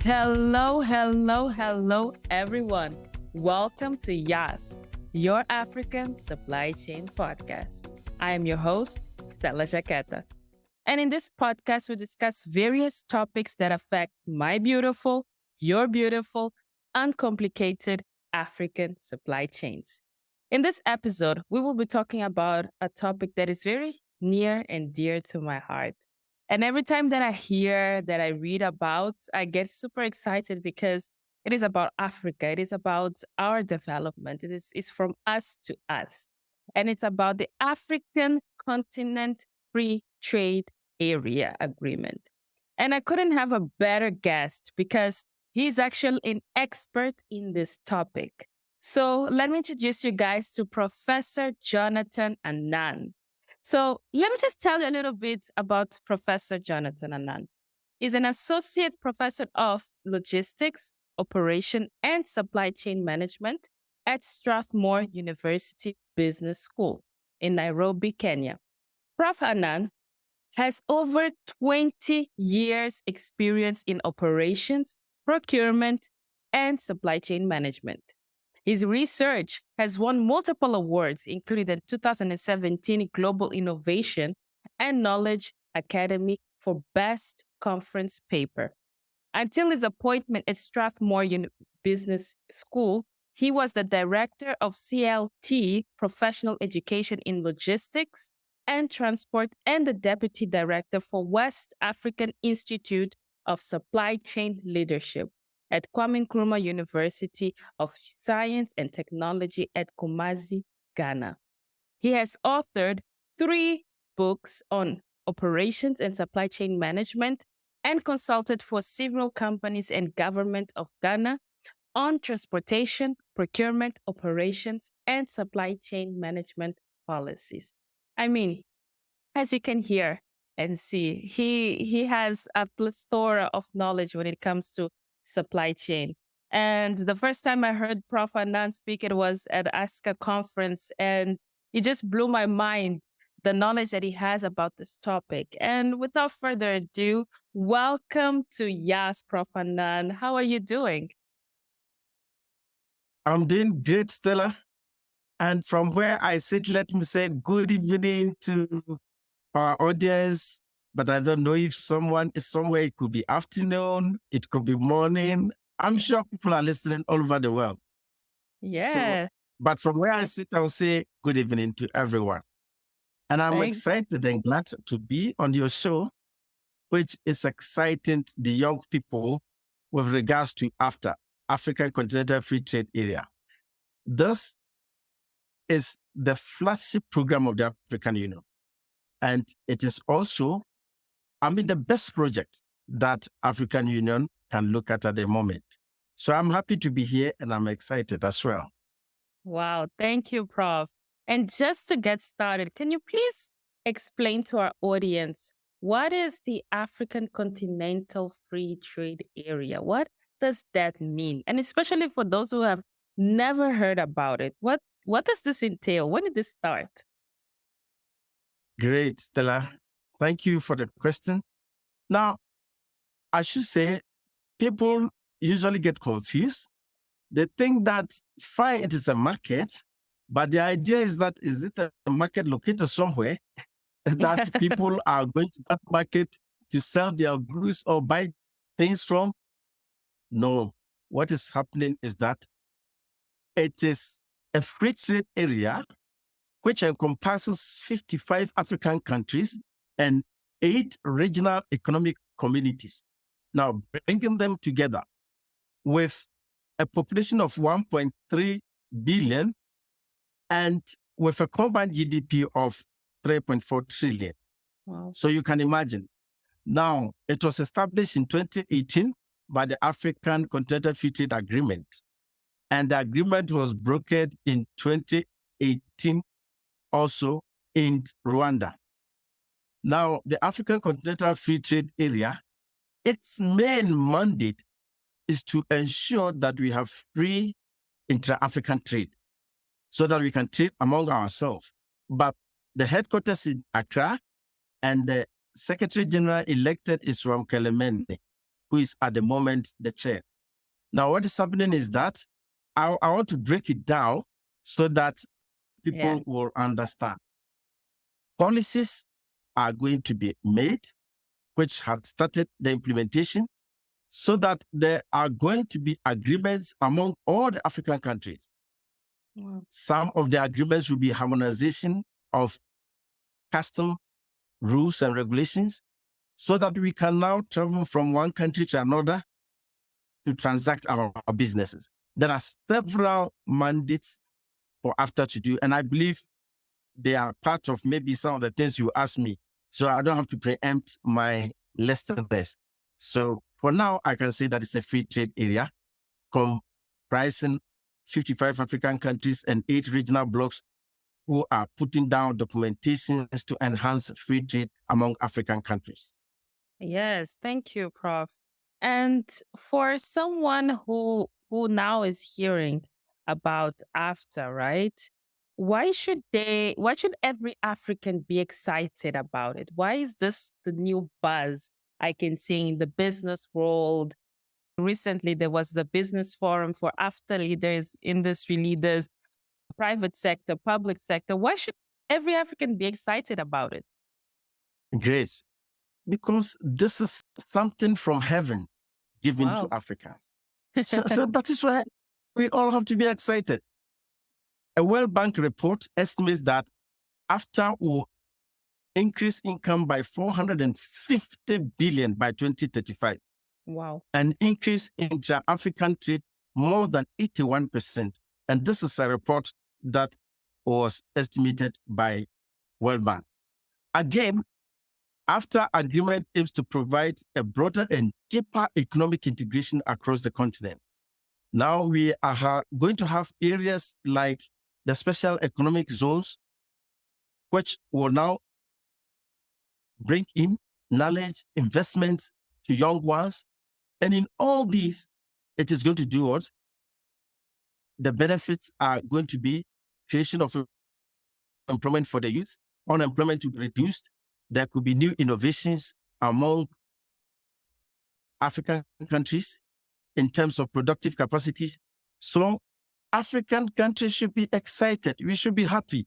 Hello, hello, hello, everyone. Welcome to YASCP, your African Supply Chain Podcast. I am your host, Stella Jaqueta. And in this podcast, we discuss various topics that affect my beautiful, your beautiful, uncomplicated African supply chains. In this episode, we will be talking about a topic that is very near and dear to my heart. And every time that I hear, that I read about, I get super excited because it is about Africa. It is about our development. It's from us to us. And it's about the African Continent Free Trade Area Agreement. And I couldn't have a better guest because he's actually an expert in this topic. So let me introduce you guys to Professor Jonathan Annan. So let me just tell you a little bit about Professor Jonathan Annan. He's an associate professor of logistics, operation, and supply chain management at Strathmore University Business School in Nairobi, Kenya. Prof Annan has over 20 years experience in operations, procurement, and supply chain management. His research has won multiple awards, including the 2017 Global Innovation and Knowledge Academy for Best Conference Paper. Until his appointment at Strathmore Business School, he was the Director of CILT, Professional Education in Logistics and Transport, and the Deputy Director for West African Institute of Supply Chain Leadership at Kwame Nkrumah University of Science and Technology at Kumasi, Ghana. He has authored 3 books on operations and supply chain management and consulted for several companies and government of Ghana on transportation, procurement, operations, and supply chain management policies. I mean, as you can hear and see, he has a plethora of knowledge when it comes to supply chain. And the first time I heard Prof Annan speak, it was at ASCA conference, and it just blew my mind, the knowledge that he has about this topic. And without further ado, welcome to YAS, Prof Annan. How are you doing? I'm doing great, Stella. And from where I sit, let me say good evening to our audience. But I don't know if someone is somewhere, it could be afternoon, it could be morning. I'm sure people are listening all over the world. Yeah. But from where I sit, I'll say good evening to everyone. And I'm excited and glad to be on your show, which is exciting the young people with regards to African Continental Free Trade Area. This is the flagship program of the African Union. And it is also, the best project that African Union can look at the moment. So I'm happy to be here and I'm excited as well. Wow. Thank you, Prof. And just to get started, can you please explain to our audience, what is the African Continental Free Trade Area? What does that mean? And especially for those who have never heard about it, what does this entail? When did this start? Great, Stella. Thank you for the question. Now, I should say, people usually get confused. They think that fine, it is a market, but the idea is that, is it a market located somewhere that people are going to that market to sell their goods or buy things from? No. What is happening is that it is a free trade area which encompasses 55 African countries and 8 regional economic communities. Now, bringing them together with a population of 1.3 billion and with a combined GDP of 3.4 trillion. Wow. So you can imagine. Now, it was established in 2018 by the African Continental Free Trade Agreement. And the agreement was brokered in 2018 also in Rwanda. Now, the African Continental Free Trade Area, its main mandate is to ensure that we have free intra-African trade so that we can trade among ourselves. But the headquarters in Accra and the Secretary General elected is from Kelemene. who is at the moment the chair. Now, what is happening is that I want to break it down so that people will understand. Policies are going to be made, which have started the implementation, so that there are going to be agreements among all the African countries. Wow. Some of the agreements will be harmonization of custom rules and regulations, so that we can now travel from one country to another to transact our businesses. There are several mandates for AfCFTA to do, and I believe they are part of maybe some of the things you asked me. So I don't have to preempt my listeners. So for now, I can say that it's a free trade area comprising 55 African countries and 8 regional blocs who are putting down documentation to enhance free trade among African countries. Yes, thank you, Prof. And for someone who now is hearing about AfCFTA, right? Why should every African be excited about it? Why is this the new buzz I can see in the business world? Recently, there was the business forum for AfCFTA leaders, industry leaders, private sector, public sector. Why should every African be excited about it? Grace, because this is something from heaven given to Africans. So that is why we all have to be excited. A World Bank report estimates that AfCFTA will increase income by 450 billion by 2035. Wow. An increase in intra-African trade more than 81%. And this is a report that was estimated by World Bank. Again, AfCFTA agreement aims to provide a broader and deeper economic integration across the continent. Now we are going to have areas like the special economic zones, which will now bring in knowledge, investments to young ones. And in all these, it is going to do what? The benefits are going to be creation of employment for the youth, unemployment to be reduced. There could be new innovations among African countries in terms of productive capacities. So African countries should be excited. We should be happy.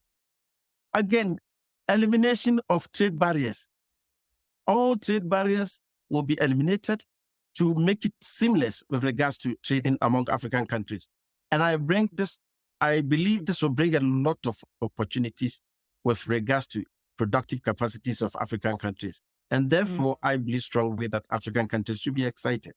Again, elimination of trade barriers. All trade barriers will be eliminated to make it seamless with regards to trading among African countries. And I believe this will bring a lot of opportunities with regards to productive capacities of African countries. And therefore, I believe strongly that African countries should be excited.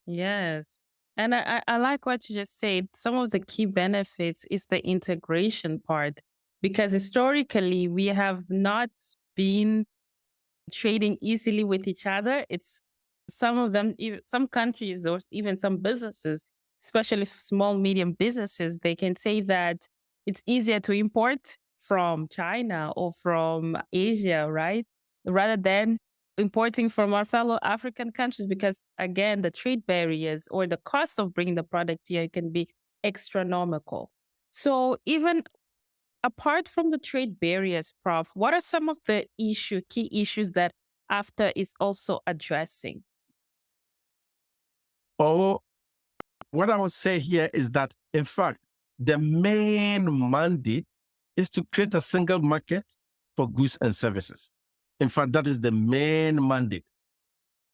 Yes. And I like what you just said. Some of the key benefits is the integration part, because historically we have not been trading easily with each other. It's some of them, some countries or even some businesses, especially small, medium businesses, they can say that it's easier to import from China or from Asia, right? Rather than importing from our fellow African countries, because again, the trade barriers or the cost of bringing the product here can be astronomical. So even apart from the trade barriers, Prof, what are some of the key issues that AfCFTA is also addressing? What I would say here is that, in fact, the main mandate is to create a single market for goods and services. In fact, that is the main mandate.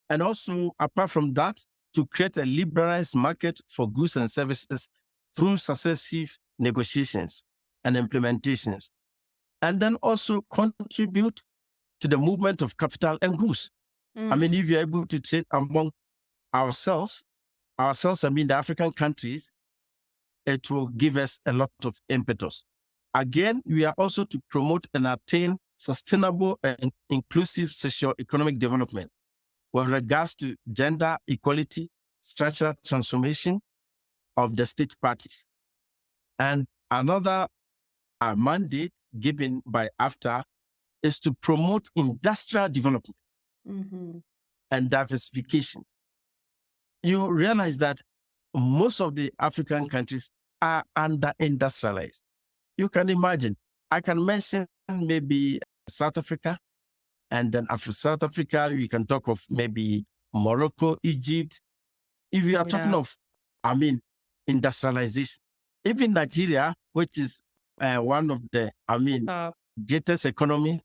And also, apart from that, to create a liberalized market for goods and services through successive negotiations and implementations. And then also contribute to the movement of capital and goods. I mean, if you're able to trade among ourselves, I mean the African countries, it will give us a lot of impetus. Again, we are also to promote and attain sustainable and inclusive socio-economic development with regards to gender equality, structural transformation of the state parties. And another mandate given by AfCFTA is to promote industrial development and diversification. You realize that most of the African countries are under-industrialized. You can imagine, I can mention maybe South Africa, and then after South Africa, we can talk of maybe Morocco, Egypt. If you are talking of, industrialization, even Nigeria, which is one of the, greatest economy,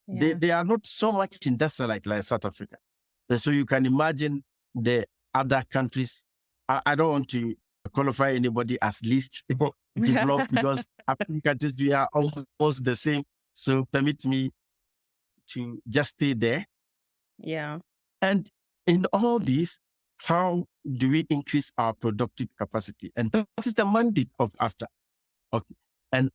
they are not so much industrialized like South Africa. So you can imagine the other countries. I don't want to qualify anybody as least developed because African countries, we are almost the same. So permit me to just stay there. Yeah. And in all this, how do we increase our productive capacity? And that is the mandate of AfCFTA. Okay. And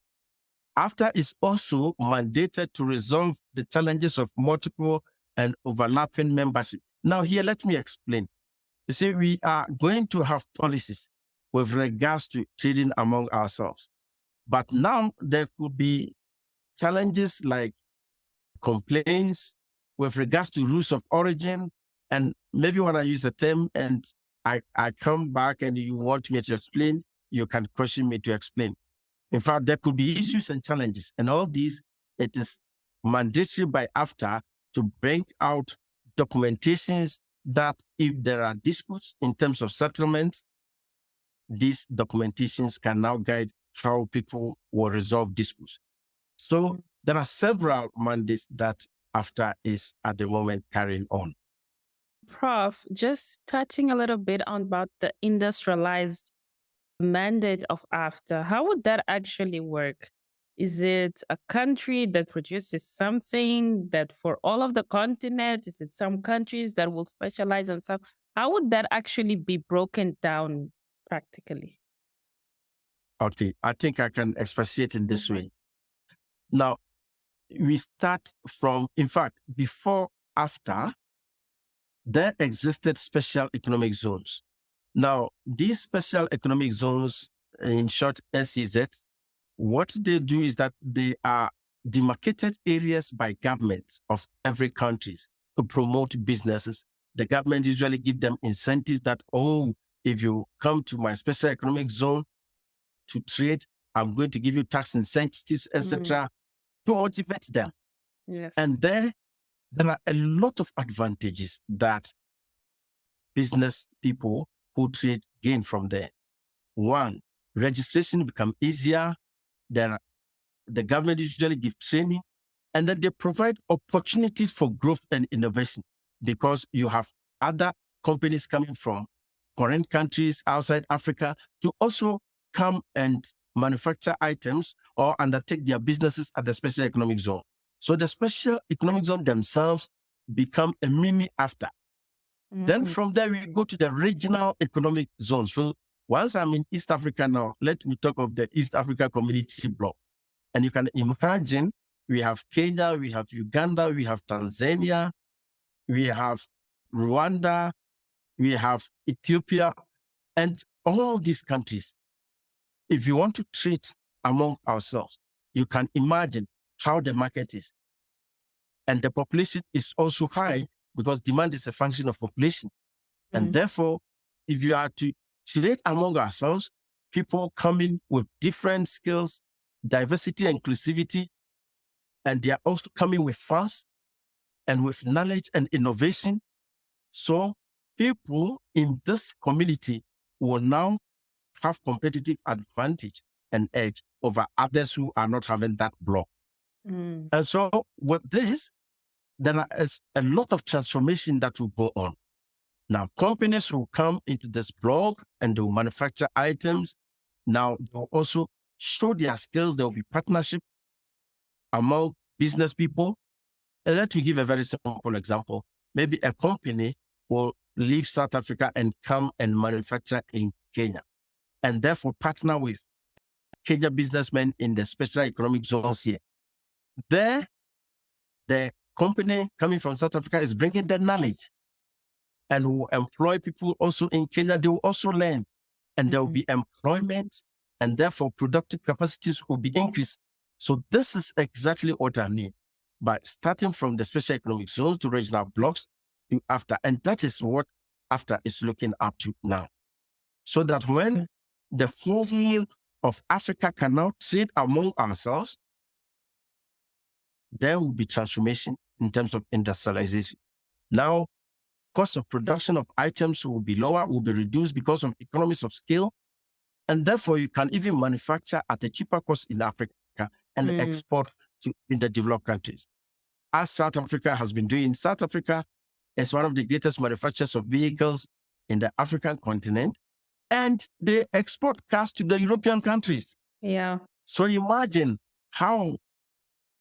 AfCFTA is also mandated to resolve the challenges of multiple and overlapping membership. Now here, let me explain. You see, we are going to have policies with regards to trading among ourselves. But now there could be challenges like complaints with regards to rules of origin. And maybe when I use a term and I come back and you want me to explain, you can question me to explain. In fact, there could be issues and challenges. And all these, it is mandatory by AfCFTA to bring out documentations that if there are disputes in terms of settlements, these documentations can now guide how people will resolve disputes. So there are several mandates that AfCFTA is at the moment carrying on. Prof, just touching a little bit on about the industrialized mandate of AfCFTA, how would that actually work? Is it a country that produces something that for all of the continent? Is it some countries that will specialize on some? How would that actually be broken down practically? Okay, I think I can expatiate in this way. Now, we start from, in fact, before AfCFTA, there existed special economic zones. Now, these special economic zones, in short, SEZ, what they do is that they are demarcated areas by governments of every country to promote businesses. The government usually give them incentives that, if you come to my special economic zone to trade, I'm going to give you tax incentives, etc., to motivate them. Yes. And there are a lot of advantages that business people who trade gain from there. One, registration become easier. The government usually give training, and then they provide opportunities for growth and innovation because you have other companies coming from foreign countries outside Africa to also come and manufacture items or undertake their businesses at the special economic zone. So the special economic zone themselves become a mini AfCFTA. Then from there, we go to the regional economic zones. So once I'm in East Africa now, let me talk of the East Africa Community Bloc. And you can imagine we have Kenya, we have Uganda, we have Tanzania, we have Rwanda, we have Ethiopia, and all these countries. If you want to trade among ourselves, you can imagine how the market is. And the population is also high because demand is a function of population. And therefore, if you are to trade among ourselves, people coming with different skills, diversity, inclusivity, and they are also coming with funds and with knowledge and innovation. So people in this community will now have competitive advantage and edge over others who are not having that block. And so with this, there is a lot of transformation that will go on. Now, companies will come into this block and they will manufacture items. Now, they'll also show their skills. There will be partnership among business people. And let me give a very simple example. Maybe a company will leave South Africa and come and manufacture in Kenya, and therefore partner with Kenya businessmen in the special economic zones here. There, the company coming from South Africa is bringing their knowledge and will employ people also in Kenya. They will also learn, and there will be employment, and therefore productive capacities will be increased. So this is exactly what I mean by starting from the special economic zones to regional blocks to AfCFTA. And that is what AfCFTA is looking up to now. So that when the whole of Africa can now trade among ourselves, there will be transformation in terms of industrialization. Now, cost of production of items will be lower, will be reduced because of economies of scale. And therefore, you can even manufacture at a cheaper cost in Africa and export in the developed countries. As South Africa has been doing, South Africa is one of the greatest manufacturers of vehicles in the African continent, and they export cars to the European countries. Yeah. So imagine how,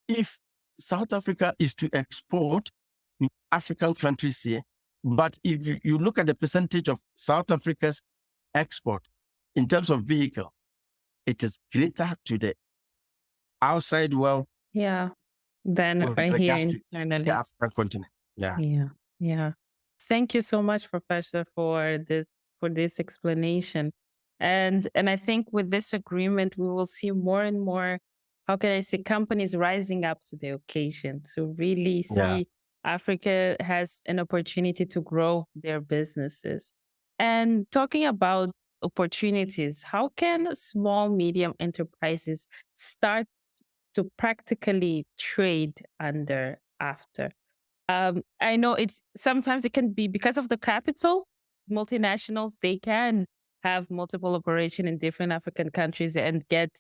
if South Africa is to export to African countries here, but if you look at the percentage of South Africa's export in terms of vehicle, it is greater to the outside world. Yeah. Than right here internally. The African continent. Yeah. Yeah. Yeah. Thank you so much, Professor, for this explanation. And I think with this agreement, we will see more and more, how can I say, companies rising up to the occasion to really see Africa has an opportunity to grow their businesses. And talking about opportunities, how can small, medium enterprises start to practically trade under AfCFTA? I know sometimes it can be because of the capital. Multinationals, they can have multiple operations in different African countries and get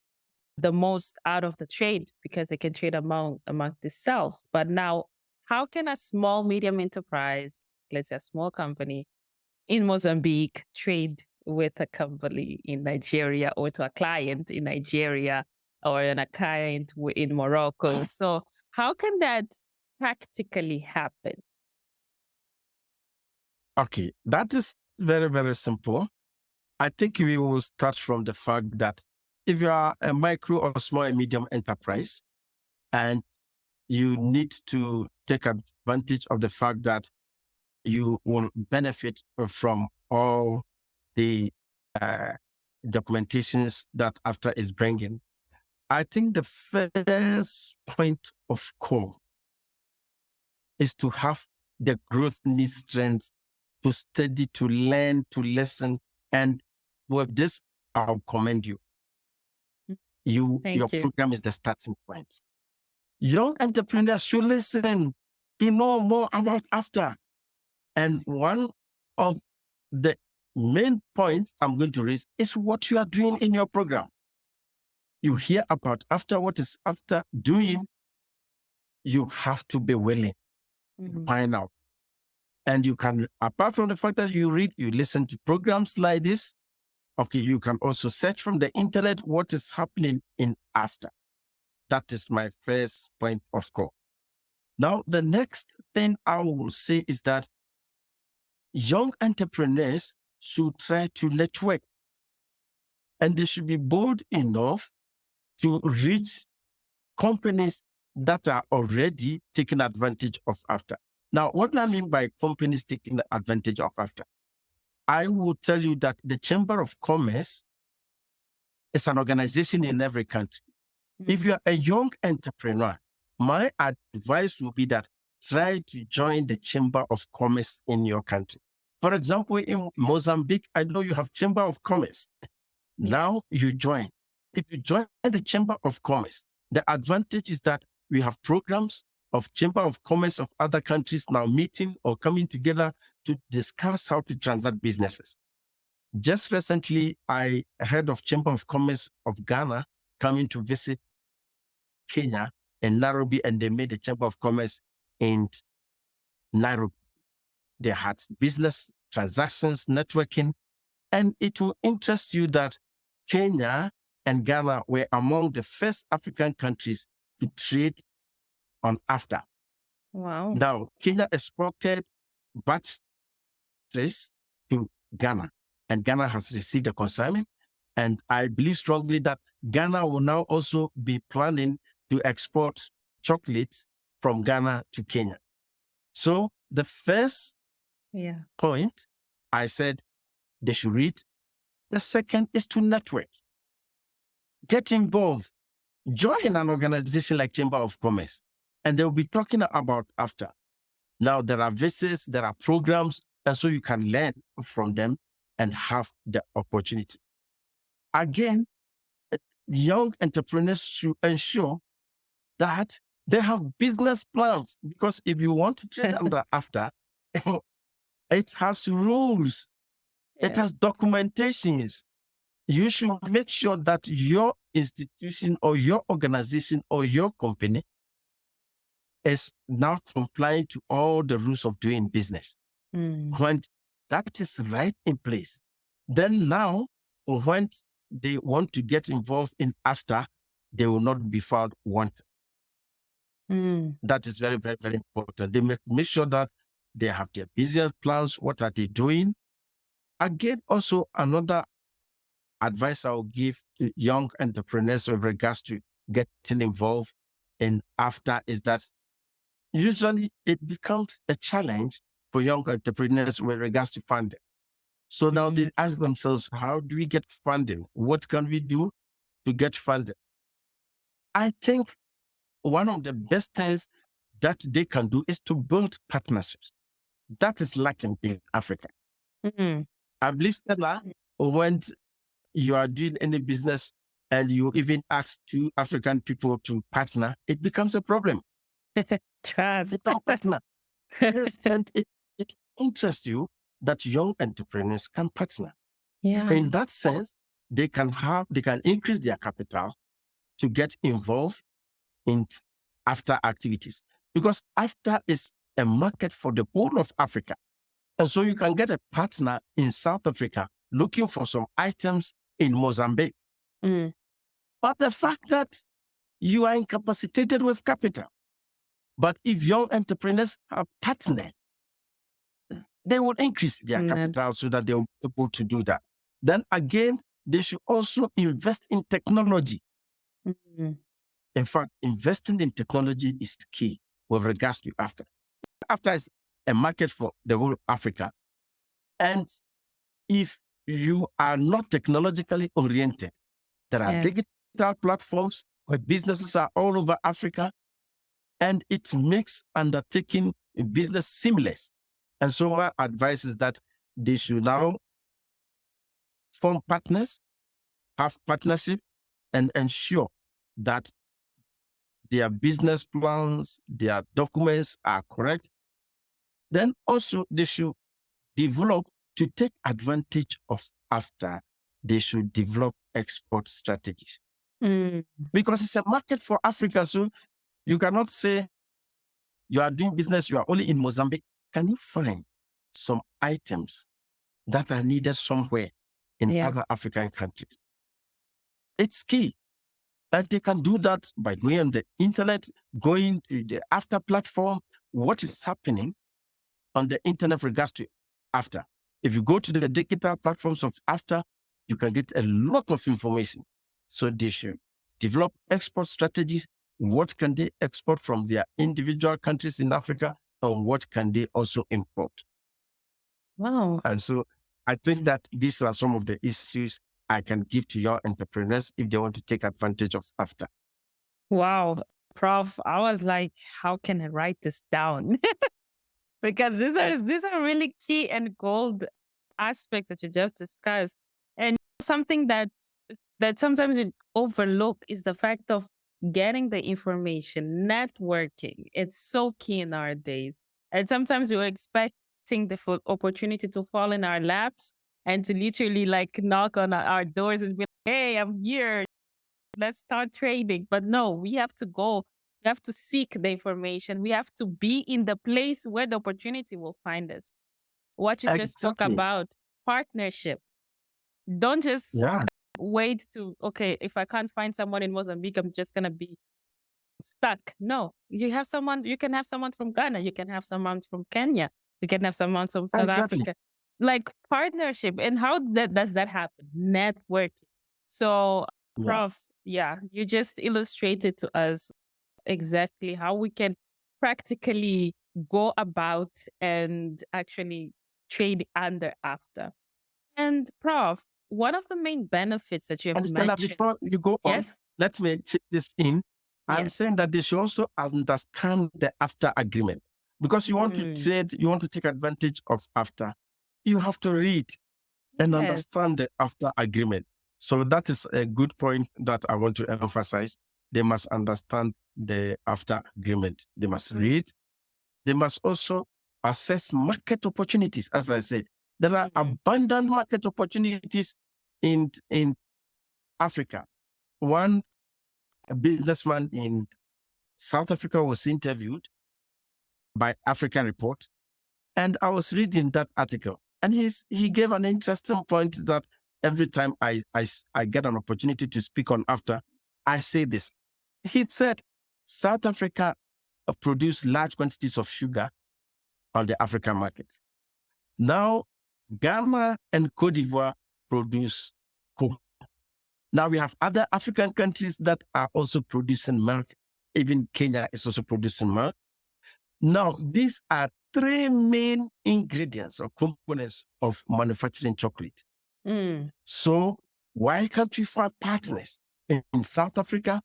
the most out of the trade because they can trade among themselves. But now, how can a small, medium enterprise, let's say a small company in Mozambique, trade with a company in Nigeria, or to a client in Nigeria, or a client in Morocco? So how can that practically happen? Okay, that is very, very simple. I think we will start from the fact that if you are a micro or small and medium enterprise and you need to take advantage of the fact that you will benefit from all the documentations that AfCFTA is bringing, I think the first point of call is to have the growth needs strength, to study, to learn, to listen. And with this, I'll commend you. Your program is the starting point. Young entrepreneurs should listen to know more about AfCFTA. And one of the main points I'm going to raise is what you are doing in your program. You hear about AfCFTA, what is AfCFTA doing? You have to be willing to find out. And you can, apart from the fact that you read, you listen to programs like this, okay, you can also search from the internet what is happening in AfCFTA. That is my first point of call. Now, the next thing I will say is that young entrepreneurs should try to network, and they should be bold enough to reach companies that are already taking advantage of AfCFTA. Now, what do I mean by companies taking advantage of AfCFTA? I will tell you that the Chamber of Commerce is an organization in every country. If you are a young entrepreneur, my advice would be that try to join the Chamber of Commerce in your country. For example, in Mozambique, I know you have Chamber of Commerce. Now you join. If you join the Chamber of Commerce, the advantage is that we have programs of Chamber of Commerce of other countries now meeting or coming together to discuss how to transact businesses. Just recently, I heard of Chamber of Commerce of Ghana coming to visit Kenya and Nairobi, and they made a Chamber of Commerce in Nairobi. They had business transactions, networking, and it will interest you that Kenya and Ghana were among the first African countries to trade on AfCFTA. Wow. Now, Kenya exported batteries to Ghana, and Ghana has received a consignment. And I believe strongly that Ghana will now also be planning to export chocolates from Ghana to Kenya. So the first point, I said they should read. The second is to network. Get involved. Join an organization like Chamber of Commerce, and they'll be talking about AfCFTA. Now, there are visits, there are programs, and so you can learn from them and have the opportunity. Again, young entrepreneurs should ensure that they have business plans, because if you want to trade under AfCFTA, It has rules. It has documentations. You should make sure that your institution or your organization or your company is now complying to all the rules of doing business. When that is right in place, then now when they want to get involved in AfCFTA, they will not be found wanting. That is very, very, very important. They make sure that they have their business plans. What are they doing? Again, also another advice I will give to young entrepreneurs with regards to getting involved in AfCFTA is that usually it becomes a challenge for young entrepreneurs with regards to funding. So now they ask themselves, how do we get funding? What can we do to get funding? I think one of the best things that they can do is to build partnerships. That is lacking in Africa. I believe, Stella, when you are doing any business and you even ask two African people to partner, it becomes a problem. Trust. Partner. Yes, and it interests you that young entrepreneurs can partner. In that sense, they can increase their capital to get involved in AfCFTA activities, because AfCFTA is a market for the whole of Africa. And so you can get a partner in South Africa looking for some items in Mozambique. But the fact that you are incapacitated with capital, but if young entrepreneurs are partnered, they will increase their capital so that they will be able to do that. Then again, they should also invest in technology. In fact, investing in technology is key with regards to AfCFTA. AfCFTA is a market for the whole of Africa. And if you are not technologically oriented, there are digital platforms where businesses are all over Africa, and it makes undertaking a business seamless. And so my advice is that they should now form partners, have partnership, and ensure that their business plans, their documents are correct. Then also they should develop, to take advantage of AfCFTA, they should develop export strategies. Because it's a market for Africa. So you cannot say you are doing business, you are only in Mozambique. Can you find some items that are needed somewhere in other African countries? It's key. And they can do that by going on the internet, going to the AfCFTA platform, what is happening on the internet with regards to AfCFTA. If you go to the digital platforms of AfCFTA, you can get a lot of information. So they should develop export strategies. What can they export from their individual countries in Africa, and what can they also import? Wow. And so I think that these are some of the issues I can give to your entrepreneurs if they want to take advantage of AfCFTA. Wow. Prof, I was like, how can I write this down? Because these are really key and gold aspects that you just discussed. And something that sometimes we overlook is the fact of getting the information, networking. It's so key in our days. And sometimes we're expecting the full opportunity to fall in our laps and to literally like knock on our doors and be like, hey, I'm here. Let's start trading. But no, we have to go. We have to seek the information. We have to be in the place where the opportunity will find us. What you just spoke about, partnership. Don't just wait to, okay, if I can't find someone in Mozambique, I'm just going to be stuck. No, you can have someone from Ghana. You can have someone from Kenya. You can have someone from South Africa. Like partnership. And how does that happen? Networking. So, Prof, you just illustrated to us exactly how we can practically go about and actually trade under AfCFTA. And Prof, one of the main benefits that you have mentioned... Before you go on, let me chip this in. I'm saying that they should also understand the AfCFTA agreement. Because you want to trade, you want to take advantage of AfCFTA, you have to read and understand the AfCFTA agreement. So that is a good point that I want to emphasize. They must understand the AfCFTA agreement. They must read. They must also assess market opportunities. As I said, there are abundant market opportunities in Africa. One businessman in South Africa was interviewed by African Report, and I was reading that article, and he gave an interesting point that every time I get an opportunity to speak on after, I say this. He said, South Africa produce large quantities of sugar on the African market. Now, Ghana and Cote d'Ivoire produce cocoa. Now we have other African countries that are also producing milk. Even Kenya is also producing milk. Now, these are three main ingredients or components of manufacturing chocolate. So why can't we find partners in South Africa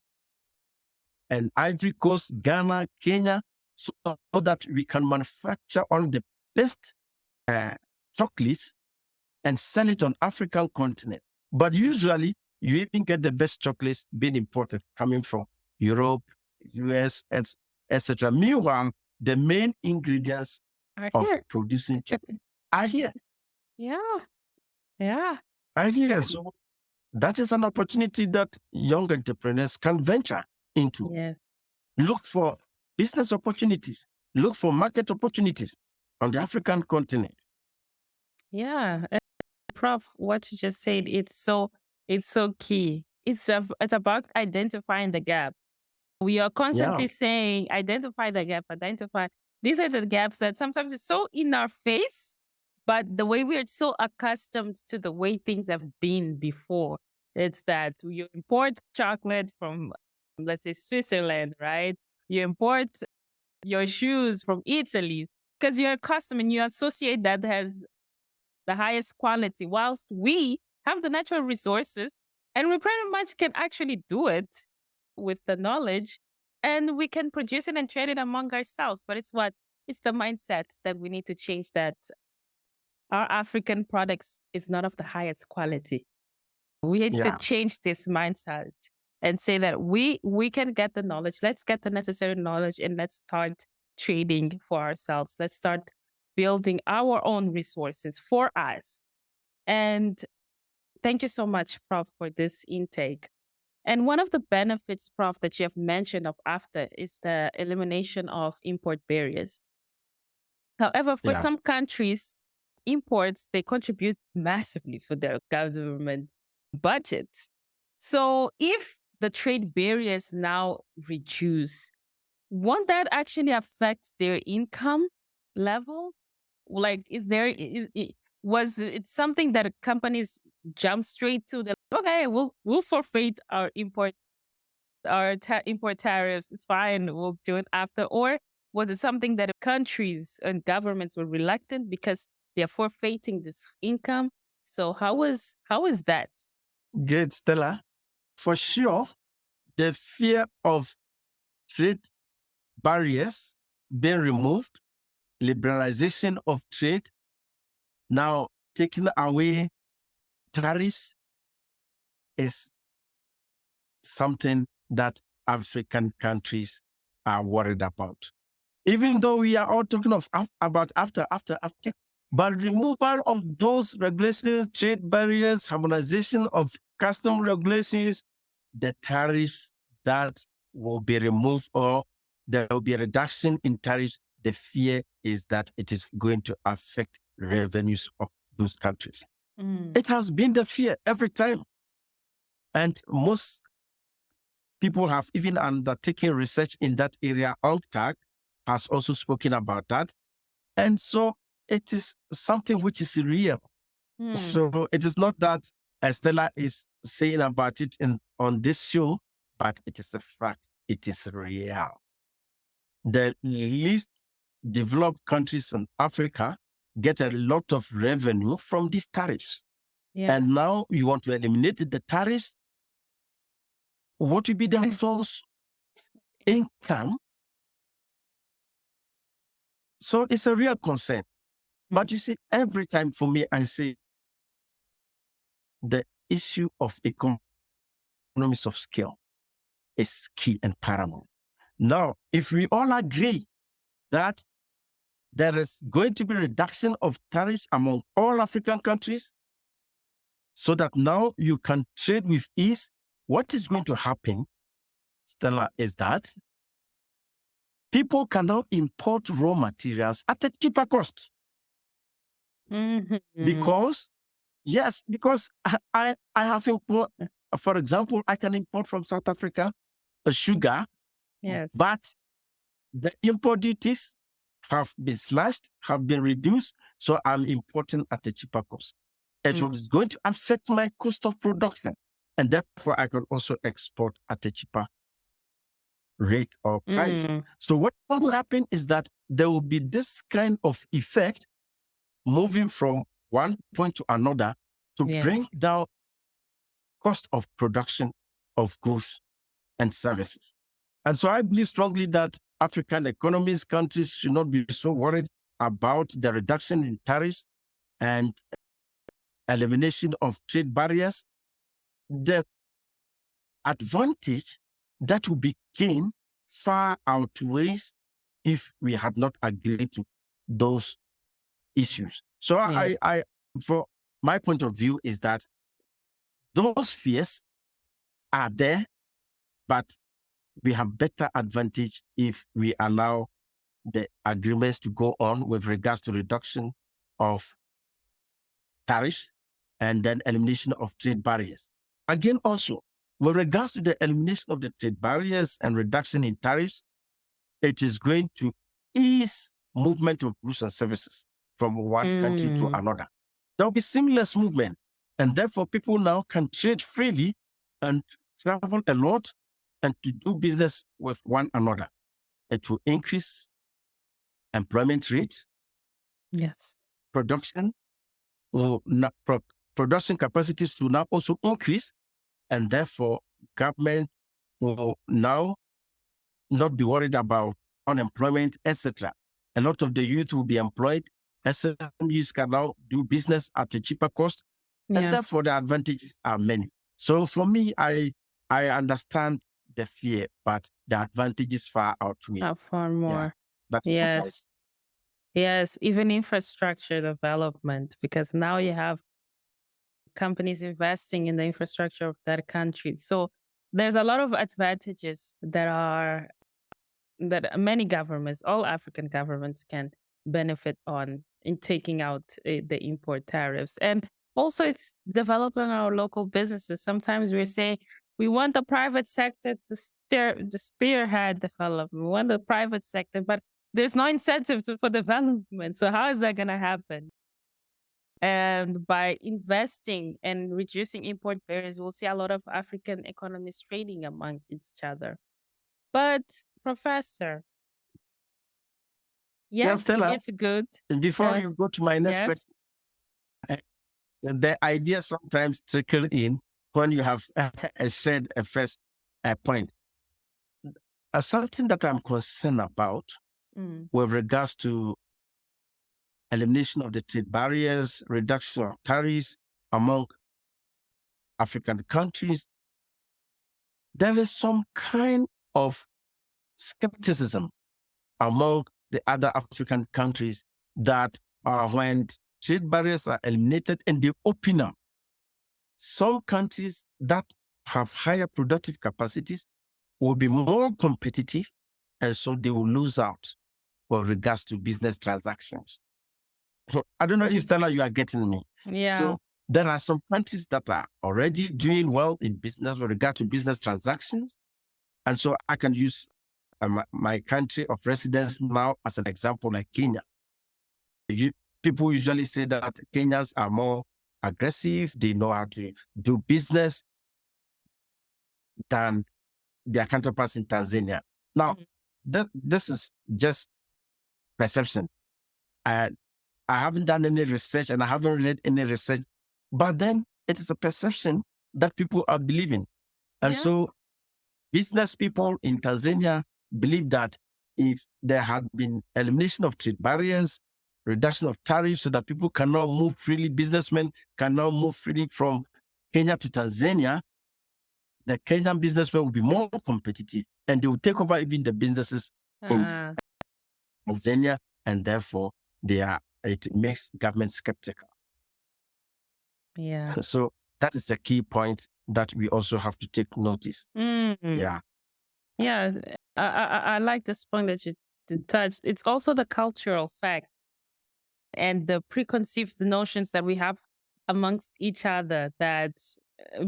and Ivory Coast, Ghana, Kenya, so that we can manufacture all the best chocolates and sell it on African continent? But usually, you even get the best chocolates being imported, coming from Europe, US, etc. Meanwhile, the main ingredients of producing chocolate are here. Yeah. Are here. So that is an opportunity that young entrepreneurs can venture into. Yes. Look for business opportunities. Look for market opportunities on the African continent. Yeah. Prof, what you just said, it's so key. It's about identifying the gap. We are constantly saying, identify the gap, identify. These are the gaps that sometimes it's so in our face, but the way we are so accustomed to the way things have been before, it's that you import chocolate from, let's say, Switzerland, right? You import your shoes from Italy because you're accustomed and you associate that as the highest quality, whilst we have the natural resources and we pretty much can actually do it with the knowledge and we can produce it and trade it among ourselves. But it's the mindset that we need to change, that our African products is not of the highest quality. We need to change this mindset and say that we can get the knowledge. Let's get the necessary knowledge and let's start trading for ourselves. Let's start building our own resources for us. And thank you so much, Prof, for this intake. And one of the benefits, Prof, that you have mentioned of AfCFTA is the elimination of import barriers. However, for some countries, imports, they contribute massively for their government budget. So if the trade barriers now reduce, won't that actually affect their income level? Like, was it something that companies jump straight to? Okay, we'll forfeit our import tariffs. It's fine. We'll do it after. Or was it something that countries and governments were reluctant because they're forfeiting this income? So how is that? Good, Stella. For sure, the fear of trade barriers being removed, liberalization of trade, now taking away tariffs is something that African countries are worried about. Even though we are all talking about after, but removal of those regulations, trade barriers, harmonization of custom regulations, the tariffs that will be removed or there will be a reduction in tariffs, the fear is that it is going to affect revenues of those countries. It has been the fear every time. And most people have even undertaken research in that area. UNPAC has also spoken about that. And so it is something which is real. So it is not that Stella is saying about it on this show, but it is a fact. It is real. The least developed countries in Africa get a lot of revenue from these tariffs. And now you want to eliminate the tariffs. What will be the source income? So it's a real concern. But you see, every time for me, I say the issue of economies of scale is key and paramount. Now, if we all agree that there is going to be reduction of tariffs among all African countries so that now you can trade with ease. What is going to happen, Stella, is that people can now import raw materials at a cheaper cost. Because I have import, for example, I can import from South Africa a sugar, but the import duties have been slashed, have been reduced, so I'm importing at a cheaper cost. It is going to affect my cost of production, and therefore I can also export at a cheaper rate or price. So what will happen is that there will be this kind of effect moving from one point to another to bring down cost of production of goods and services. And so I believe strongly that African economies, countries should not be so worried about the reduction in tariffs and elimination of trade barriers. The advantage that will be gained far outweighs if we had not agreed to those issues. So I for my point of view is that those fears are there, but we have better advantage if we allow the agreements to go on with regards to reduction of tariffs and then elimination of trade barriers. Again, also, with regards to the elimination of the trade barriers and reduction in tariffs, it is going to ease movement of goods and services from one country to another. There will be seamless movement, and therefore people now can trade freely and travel a lot and to do business with one another. It will increase employment rates. Yes. Production capacities will now also increase, and therefore government will now not be worried about unemployment, etc. A lot of the youth will be employed. SMEs can now do business at a cheaper cost, and therefore the advantages are many. So for me, I understand the fear, but the advantages far outweigh. Far more. Yeah, Yes, even infrastructure development, because now you have companies investing in the infrastructure of that country. So there's a lot of advantages that many governments, all African governments, can benefit on in taking out the import tariffs. And also it's developing our local businesses. Sometimes we say we want the private sector to spearhead development. We want the private sector, but there's no incentive for development. So how is that going to happen? And by investing and reducing import barriers, we'll see a lot of African economies trading among each other. But Professor, yes, Stella, it's good. Before you go to my next question, the idea sometimes trickle in when you have said a first point. Something that I'm concerned about with regards to elimination of the trade barriers, reduction of tariffs among African countries, there is some kind of skepticism among the other African countries that when trade barriers are eliminated and they open up, some countries that have higher productive capacities will be more competitive, and so they will lose out with regards to business transactions. I don't know if, Stella, you are getting me. Yeah. So there are some countries that are already doing well in business with regard to business transactions. And so I can use my country of residence now as an example, like Kenya. People usually say that Kenyans are more aggressive, they know how to do business than their counterparts in Tanzania. Now, this is just perception. I haven't done any research and I haven't read any research, but then it is a perception that people are believing. And so business people in Tanzania believe that if there had been elimination of trade barriers, reduction of tariffs so that people can now move freely, businessmen can now move freely from Kenya to Tanzania, the Kenyan businessmen will be more competitive and they will take over even the businesses in Tanzania, and therefore it makes government skeptical. Yeah. So that is the key point that we also have to take notice. Yeah. Yeah. I like this point that you touched. It's also the cultural fact and the preconceived notions that we have amongst each other that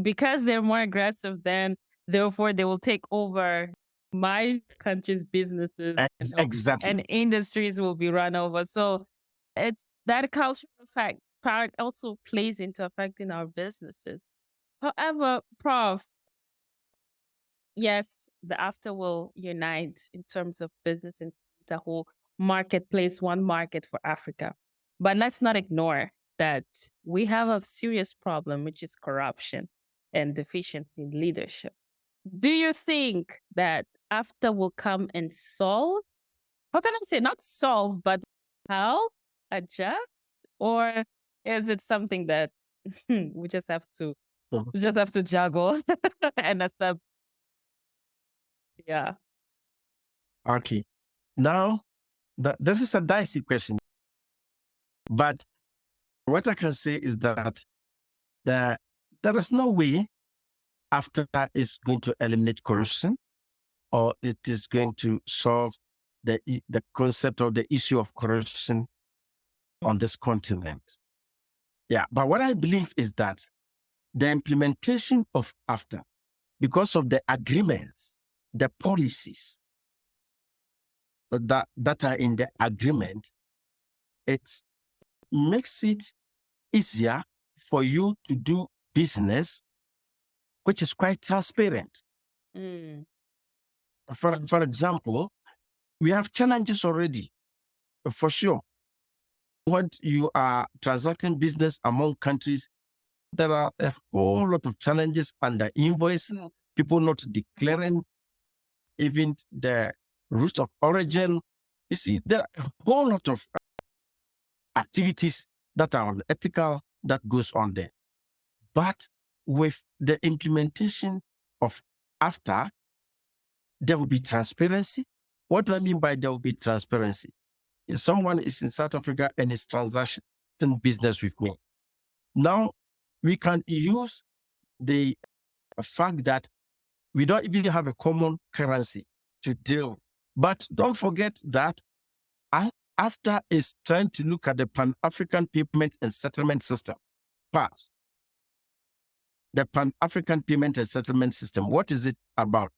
because they're more aggressive, then therefore they will take over my country's businesses, Exactly. and industries will be run over. So it's that cultural fact part also plays into affecting our businesses. However, Prof, yes, the AfCFTA will unite in terms of business and the whole marketplace, one market for Africa. But let's not ignore that we have a serious problem, which is corruption and deficiency in leadership. Do you think that AfCFTA will come and solve? How can I say not solve, but help adjust? Or is it something that we just have to juggle and accept? Yeah. Okay. Now, this is a dicey question. But what I can say is that there is no way after that is going to eliminate corruption, or it is going to solve the concept or the issue of corruption on this continent. Yeah, but what I believe is that the implementation of AfCFTA, because of the agreements, the policies that are in the agreement, it makes it easier for you to do business, which is quite transparent. For example, we have challenges already, for sure. When you are transacting business among countries, there are a whole lot of challenges under invoice, people not declaring even the root of origin. You see, there are a whole lot of activities that are unethical that goes on there. But with the implementation of AfCFTA, there will be transparency. What do I mean by there will be transparency? If someone is in South Africa and is transacting business with me, now we can use the fact that we don't even have a common currency to deal with. But don't forget that AfCFTA is trying to look at the Pan-African Payment and Settlement System. PASS. The Pan-African Payment and Settlement System. What is it about?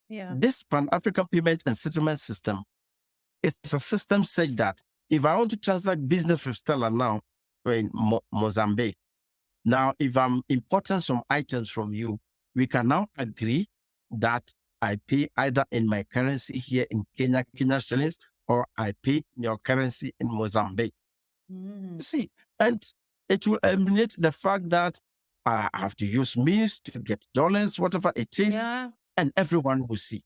Yeah. This Pan-African Payment and Settlement System, it's a system such that if I want to transact business with Stella now in Mozambique, now if I'm importing some items from you, we can now agree that I pay either in my currency here in Kenya, Kenya shillings, or I pay in your currency in Mozambique. See, and it will eliminate the fact that I have to use means to get dollars, whatever it is, and everyone will see.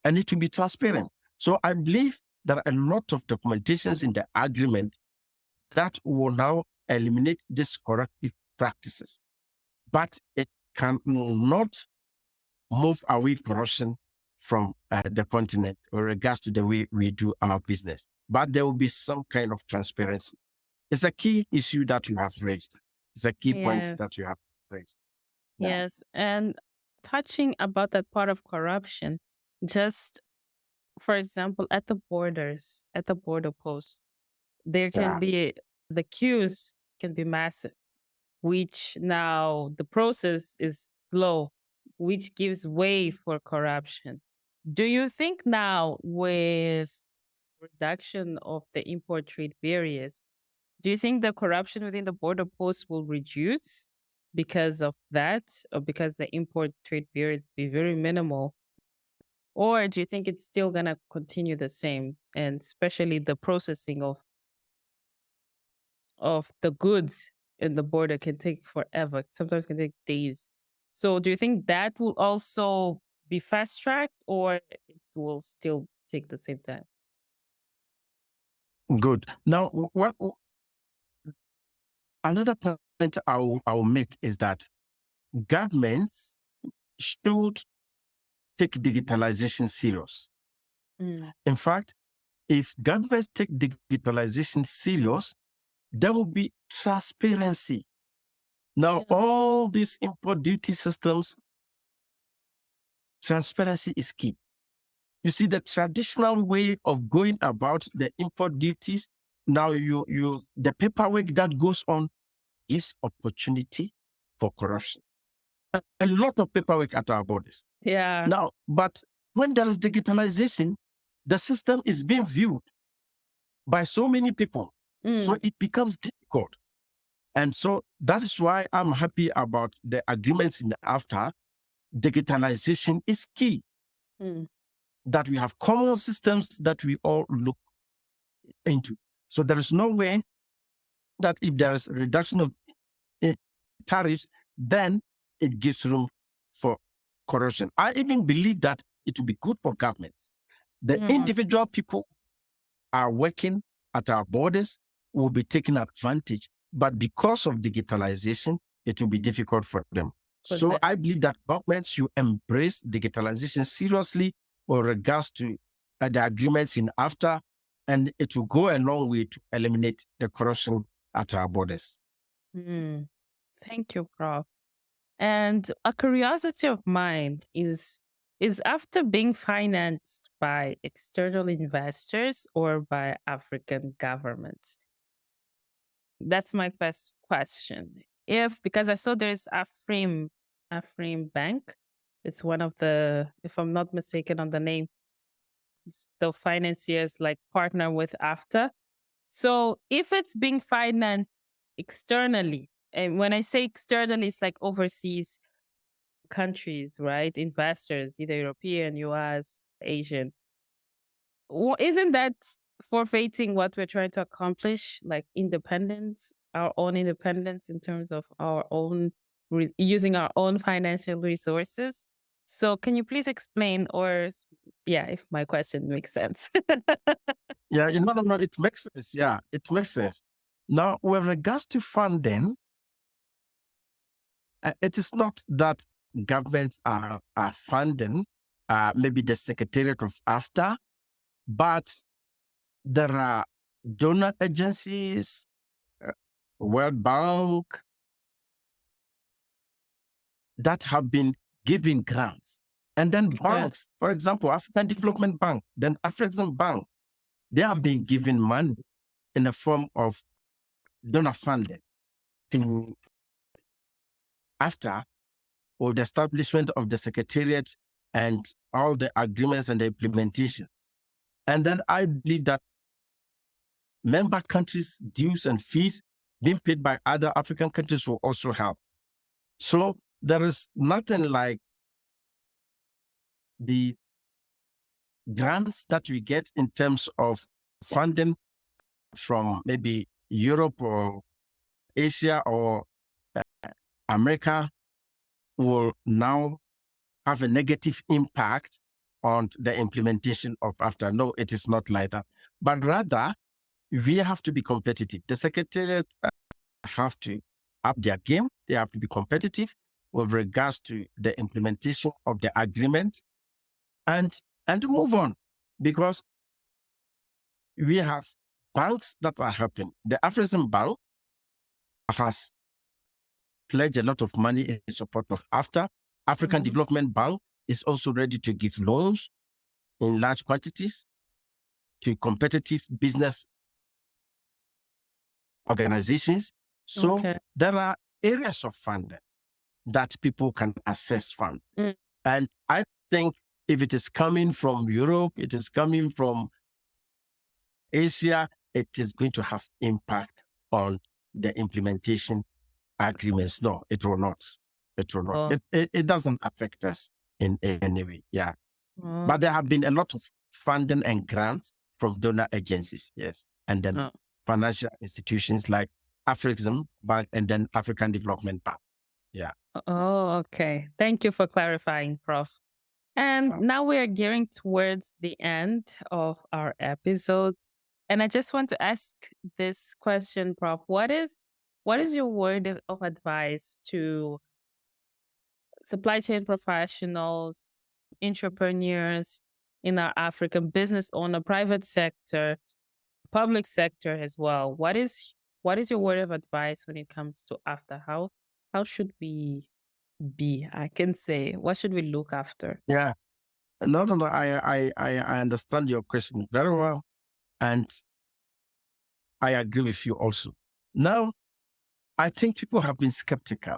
And it will be transparent. So I believe there are a lot of documentations in the agreement that will now eliminate these corruptive practices. But it cannot move away corruption from the continent with regards to the way we do our business. But there will be some kind of transparency. It's a key issue that you have raised. It's a key point that you have raised. Yeah. Yes. And touching about that part of corruption, just for example, at the borders, at the border posts, there can be, the queues can be massive, which now the process is slow, which gives way for corruption. Do you think now with reduction of the import trade barriers, do you think the corruption within the border posts will reduce because of that, or because the import trade barriers be very minimal? Or do you think it's still going to continue the same, and especially the processing of the goods in the border can take forever, sometimes can take days? So do you think that will also be fast-tracked, or it will still take the same time? Good. Now, another point I will make is that governments should take digitalization serious. In fact, if governments take digitalization serious, there will be transparency. Now, all these import duty systems, transparency is key. You see, the traditional way of going about the import duties, now the paperwork that goes on is opportunity for corruption. A lot of paperwork at our borders. Yeah. Now, but when there is digitalization, the system is being viewed by so many people. So it becomes difficult. And so that is why I'm happy about the agreements in the AfCFTA. Digitalization is key. That we have common systems that we all look into. So there is no way that if there is a reduction of tariffs, then it gives room for corruption. I even believe that it will be good for governments. The individual people are working at our borders will be taken advantage, but because of digitalization, it will be difficult for them. So I believe that governments should embrace digitalization seriously with regards to the agreements in AfCFTA, and it will go a long way to eliminate the corruption at our borders. Thank you, Prof. And a curiosity of mine is AfCFTA being financed by external investors or by African governments? That's my first question. Because I saw there's AfRim Bank. It's one of the, if I'm not mistaken on the name, the financiers like partner with AfCFTA. So if it's being financed externally, and when I say externally, it's like overseas countries, right? Investors, either European, US, Asian. Isn't that forfeiting what we're trying to accomplish, like independence, our own independence in terms of our own, using our own financial resources? So can you please explain, or if my question makes sense? Yeah, no, it makes sense. Yeah, it makes sense. Now, with regards to funding, it is not that governments are funding maybe the Secretariat of AfCFTA, but there are donor agencies, World Bank, that have been giving grants. And then banks, for example, African Development Bank, then African Bank, they have been given money in the form of donor funding to AfCFTA, or the establishment of the Secretariat and all the agreements and the implementation. And then I believe that member countries' dues and fees being paid by other African countries will also help. So there is nothing like the grants that we get in terms of funding from maybe Europe or Asia or America will now have a negative impact on the implementation of AfCFTA. No, it is not like that. But rather, we have to be competitive. The Secretariat have to up their game. They have to be competitive with regards to the implementation of the agreement and to move on, because we have banks that are helping. The African Bank has pledged a lot of money in support of AfCFTA. African Development Bank is also ready to give loans in large quantities to competitive business organizations. So there are areas of funding that people can access fund. And I think if it is coming from Europe, it is coming from Asia, it is going to have impact on the implementation agreements. No, it will not. It will not. It doesn't affect us in any way. Yeah. But there have been a lot of funding and grants from donor agencies. Yes. And then financial institutions like African Bank and then African Development Bank. Yeah. Oh, okay. Thank you for clarifying, Prof. And now we are gearing towards the end of our episode. And I just want to ask this question, Prof. What is your word of advice to supply chain professionals, entrepreneurs, in our African business owner, private sector, public sector as well. What is your word of advice when it comes to AfCFTA? How should we be? I can say, what should we look after? Yeah. No. I understand your question very well. And I agree with you also. Now, I think people have been skeptical.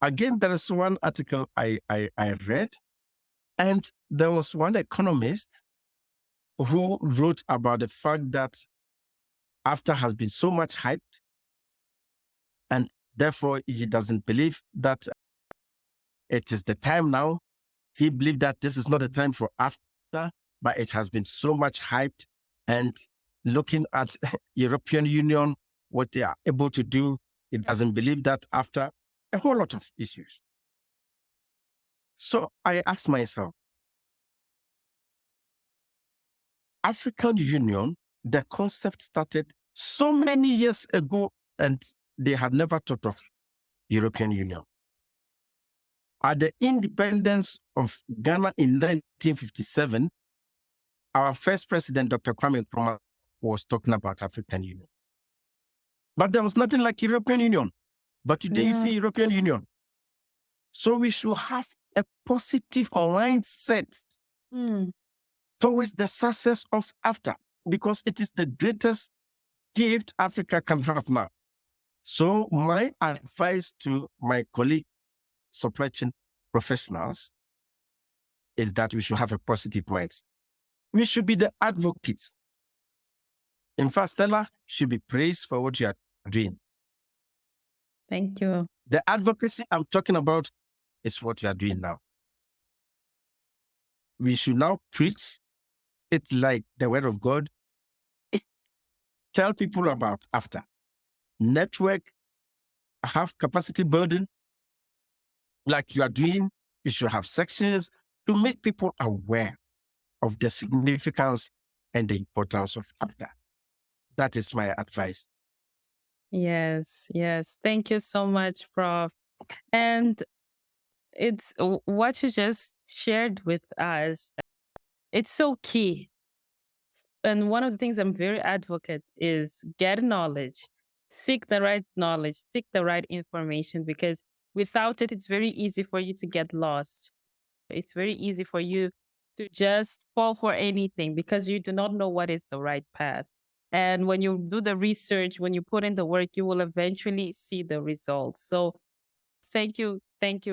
Again, there is one article I read, and there was one economist who wrote about the fact that AfCFTA has been so much hyped, and therefore he doesn't believe that it is the time now. He believed that this is not the time for AfCFTA, but it has been so much hyped. And looking at European Union, what they are able to do, it doesn't believe that after a whole lot of issues. So I asked myself, African Union, the concept started so many years ago, and they had never thought of European Union. At the independence of Ghana in 1957, our first president, Dr. Kwame Nkrumah, was talking about African Union. But there was nothing like European Union. But today you see European Union. So we should have a positive mindset towards the success of AfCFTA, because it is the greatest gift Africa can have now. So my advice to my colleague supply chain professionals is that we should have a positive mindset. We should be the advocates. In fact, Stella should be praised for what you are doing. Thank you. The advocacy I'm talking about is what you are doing now. We should now preach it like the word of God. Tell people about AfCFTA. Network, have capacity building, like you are doing. You should have sections to make people aware of the significance and the importance of AfCFTA. That is my advice. Yes. Thank you so much, Prof. And it's what you just shared with us. It's so key. And one of the things I'm very advocate is get knowledge, seek the right knowledge, seek the right information, because without it, it's very easy for you to get lost. It's very easy for you to just fall for anything because you do not know what is the right path. And when you do the research, when you put in the work, you will eventually see the results. So thank you,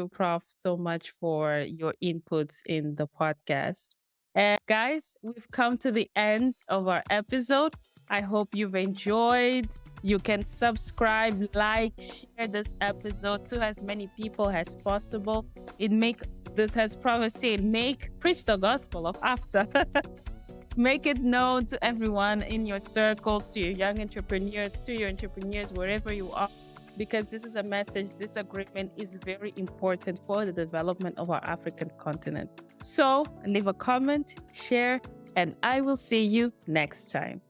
Prof, so much for your inputs in the podcast. And guys, we've come to the end of our episode. I hope you've enjoyed. You can subscribe, like, share this episode to as many people as possible. This has Prof said, preach the gospel of AfCFTA. Make it known to everyone in your circles, to your young entrepreneurs, to your entrepreneurs, wherever you are, because this is a message, this agreement is very important for the development of our African continent. So leave a comment, share, and I will see you next time.